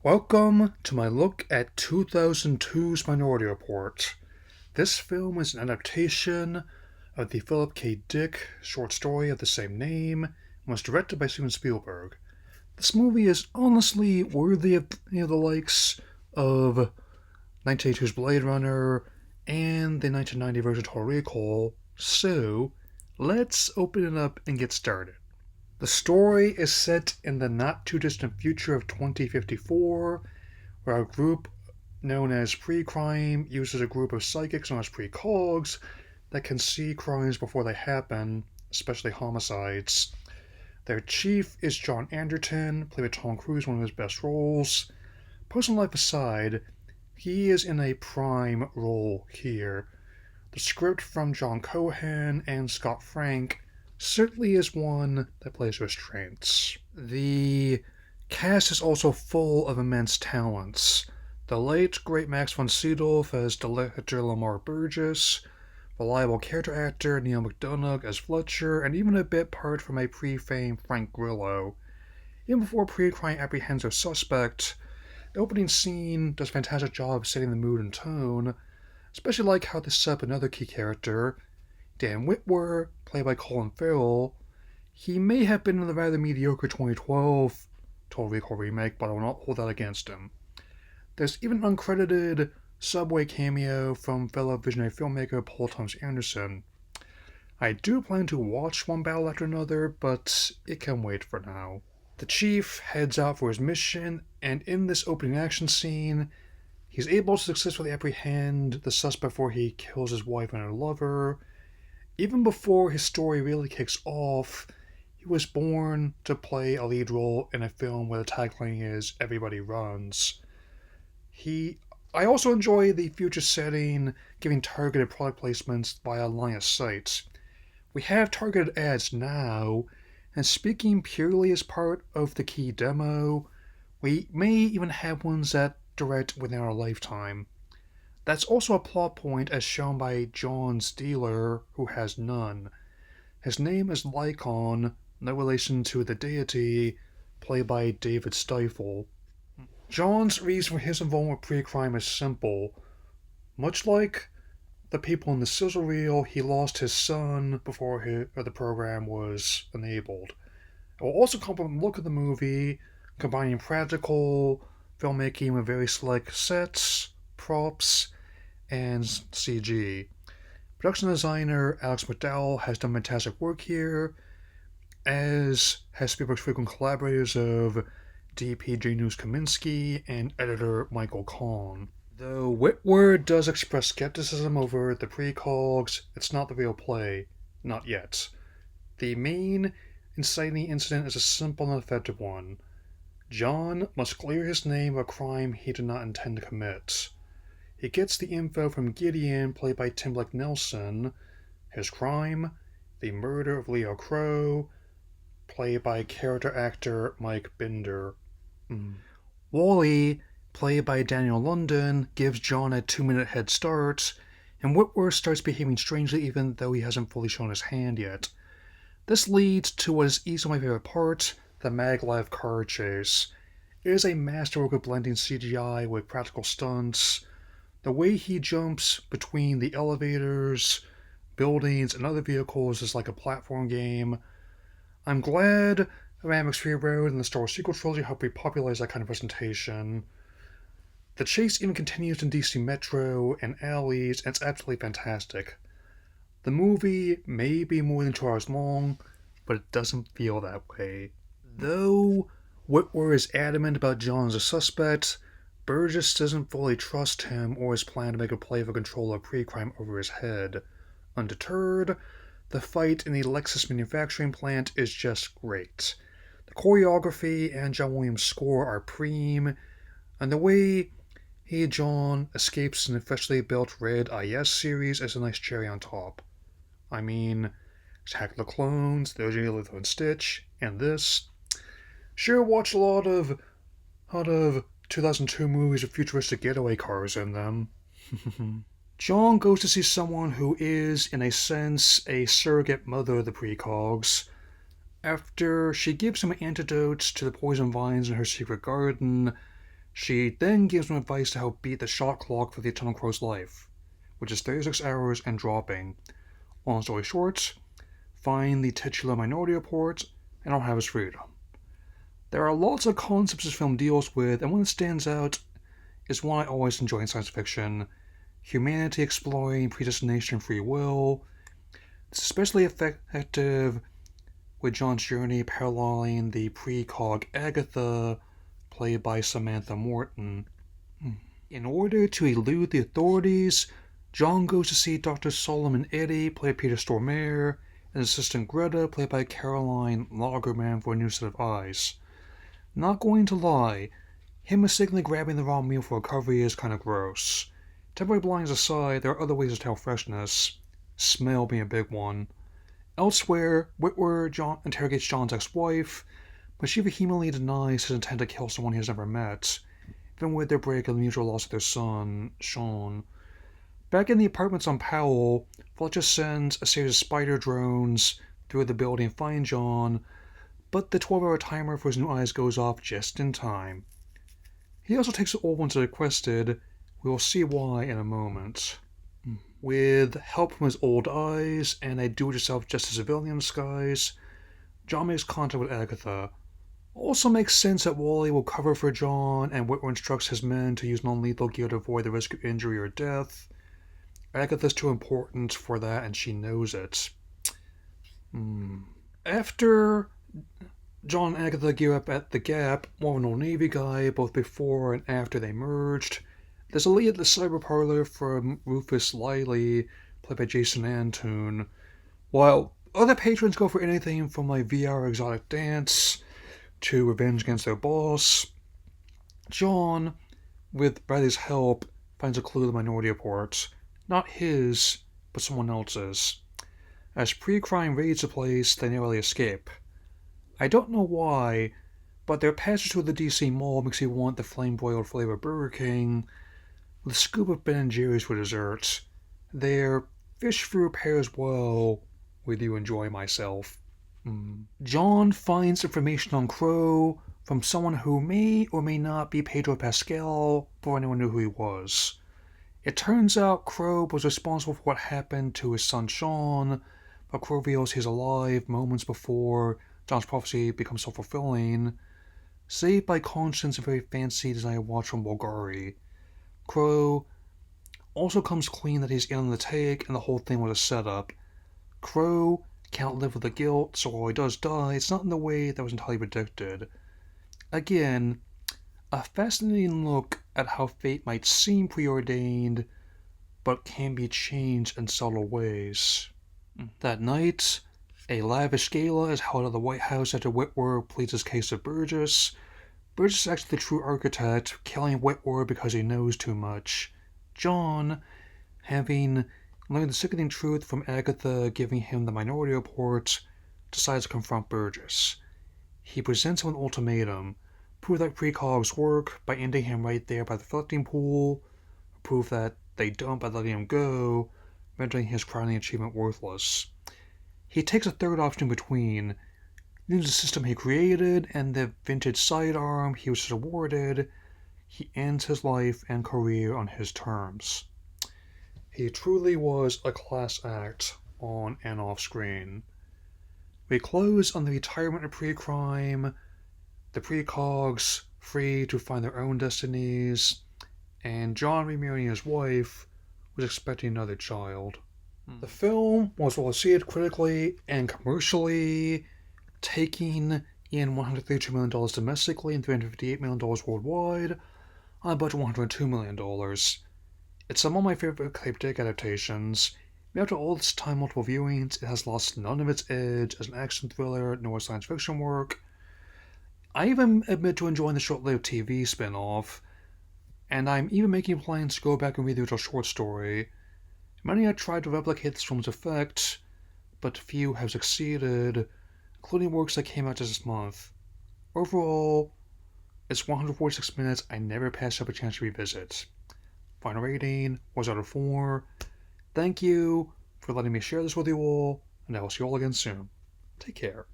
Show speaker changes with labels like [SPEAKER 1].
[SPEAKER 1] Welcome to my look at 2002's Minority Report. This film is an adaptation of the Philip K. Dick short story of the same name and was directed by Steven Spielberg. This movie is honestly worthy of the likes of 1982's Blade Runner and the 1990 version Total Recall, so let's open it up and get started. The story is set in the not too distant future of 2054, where a group known as Pre-Crime uses a group of psychics known as Precogs that can see crimes before they happen, especially homicides. Their chief is John Anderton, played by Tom Cruise, one of his best roles. Personal life aside, he is in a prime role here. The script from John Cohen and Scott Frank certainly is one that plays to his strengths. The cast is also full of immense talents. The late, great Max von Sydow as Director Lamar Burgess, reliable character actor Neil McDonough as Fletcher, and even a bit part from a pre-famed Frank Grillo. Even before Pre-Crime apprehends their suspect, the opening scene does a fantastic job of setting the mood and tone, especially like how they set up another key character, Dan Whitwer, played by Colin Farrell. He may have been in the rather mediocre 2012 Total Recall remake, but I will not hold that against him. There's even an uncredited Subway cameo from fellow visionary filmmaker Paul Thomas Anderson. I do plan to watch one battle after another, but it can wait for now. The Chief heads out for his mission, and in this opening action scene, he's able to successfully apprehend the suspect before he kills his wife and her lover. Even before his story really kicks off, he was born to play a lead role in a film where the tagline is "Everybody Runs." I also enjoy the future setting, giving targeted product placements via line of sight. We have targeted ads now, and speaking purely as part of the key demo, we may even have ones that direct within our lifetime. That's also a plot point as shown by John's dealer, who has none. His name is Lycon, no relation to the deity, played by David Stifel. John's reason for his involvement with pre-crime is simple. Much like the people in the sizzle reel, he lost his son before the program was enabled. It will also complement the look of the movie, combining practical filmmaking with very select sets, props, and CG. Production designer Alex McDowell has done fantastic work here, as has Spielberg's frequent collaborators of DP Janusz Kaminski and editor Michael Kahn. Though Whitwer does express skepticism over the precogs, it's not the real play. Not yet. The main inciting incident is a simple and effective one. John must clear his name of a crime he did not intend to commit. He gets the info from Gideon, played by Tim Blake Nelson. His crime, the murder of Leo Crow, played by character actor Mike Binder. Wally, played by Daniel London, gives John a 2-minute head start, and Whitworth starts behaving strangely even though he hasn't fully shown his hand yet. This leads to what is easily my favorite part, the Maglev car chase. It is a masterwork of blending CGI with practical stunts. The way he jumps between the elevators, buildings, and other vehicles is like a platform game. I'm glad Mad Max Fury Road and the Star Wars sequel trilogy helped repopularize that kind of presentation. The chase even continues in DC Metro and alleys, and it's absolutely fantastic. The movie may be more than 2 hours long, but it doesn't feel that way. Though Whitwer is adamant about John as a suspect, Burgess doesn't fully trust him or his plan to make a play for control of pre-crime over his head. Undeterred, the fight in the Lexus manufacturing plant is just great. The choreography and John Williams' score are prime, and the way John escapes an freshly built Red IS series is a nice cherry on top. I mean, Attack of the Clones, The OG Lilo and Stitch, and this. Sure, watched a lot of 2002 movies with futuristic getaway cars in them. John goes to see someone who is, in a sense, a surrogate mother of the precogs. After she gives him antidotes to the poison vines in her secret garden, She then gives him advice to help beat the shot clock for the Eternal Crow's life, which is 36 hours and dropping. Long story short, find the titular Minority Report and I'll have his freedom. There are lots of concepts this film deals with, and one that stands out is one I always enjoy in science fiction: humanity exploring predestination and free will. It's especially effective with John's journey paralleling the precog Agatha, played by Samantha Morton. In order to elude the authorities, John goes to see Dr. Solomon Eddy, played by Peter Stormare, and assistant Greta, played by Caroline Lagerman, for a new set of eyes. Not going to lie, him mistakenly grabbing the wrong meal for recovery is kind of gross. Temporary blinds aside, there are other ways to tell freshness, smell being a big one. Elsewhere, Whitwer interrogates John's ex-wife, but she vehemently denies his intent to kill someone he has never met, even with their break and the mutual loss of their son, Sean. Back in the apartments on Powell, Fletcher sends a series of spider drones through the building and find John, but the 12-hour timer for his new eyes goes off just in time. He also takes the old ones as requested. We will see why in a moment. With help from his old eyes and a do-it-yourself Justice Civilian disguise, John makes contact with Agatha. Also makes sense that Wally will cover for John, and Whitwer instructs his men to use non-lethal gear to avoid the risk of injury or death. Agatha's too important for that, and she knows it. After John and Agatha gear up at the Gap, more of an old Navy guy, both before and after they merged, there's a lead at the cyber parlor from Rufus Liley, played by Jason Antoon, while other patrons go for anything from like VR exotic dance to revenge against their boss. John, with Bradley's help, finds a clue to the Minority Report. Not his, but someone else's. As pre-crime raids the place, they narrowly escape. I don't know why, but their passage through the DC Mall makes me want the flame-broiled flavor Burger King, with a scoop of Ben & Jerry's for dessert. Their fish fruit pairs well with You Enjoy Myself. John finds information on Crow from someone who may or may not be Pedro Pascal, before anyone knew who he was. It turns out Crow was responsible for what happened to his son Sean, but Crow reveals he's alive moments before John's prophecy becomes self-fulfilling, saved by conscience and very fancy design watch from Bulgari. Crow also comes clean that he's in on the take and the whole thing was a setup. Crow can't live with the guilt, so while he does die, it's not in the way that was entirely predicted. Again, a fascinating look at how fate might seem preordained, but can be changed in subtle ways. That night, a lavish gala is held at the White House after Whitwer pleads his case to Burgess. Burgess is actually the true architect, killing Whitwer because he knows too much. John, having learned the sickening truth from Agatha giving him the Minority Report, decides to confront Burgess. He presents him an ultimatum: prove that precogs work by ending him right there by the reflecting pool, or prove that they don't by letting him go, rendering his crowning achievement worthless. He takes a third option in between, using the system he created and the vintage sidearm he was just awarded. He ends his life and career on his terms. He truly was a class act on and off screen. We close on the retirement of pre-crime, the precogs free to find their own destinies, and John remarrying his wife, was expecting another child. The film was well received critically and commercially, taking in $132 million domestically and $358 million worldwide, on a budget of $102 million. It's among my favorite Cape Dick adaptations. After all this time, multiple viewings, it has lost none of its edge as an action thriller nor science fiction work. I even admit to enjoying the short-lived TV spin-off, and I'm even making plans to go back and read the original short story. Many have tried to replicate this film's effect, but few have succeeded, including works that came out just this month. Overall, it's 146 minutes I never passed up a chance to revisit. Final rating was out of 4. Thank you for letting me share this with you all, and I will see you all again soon. Take care.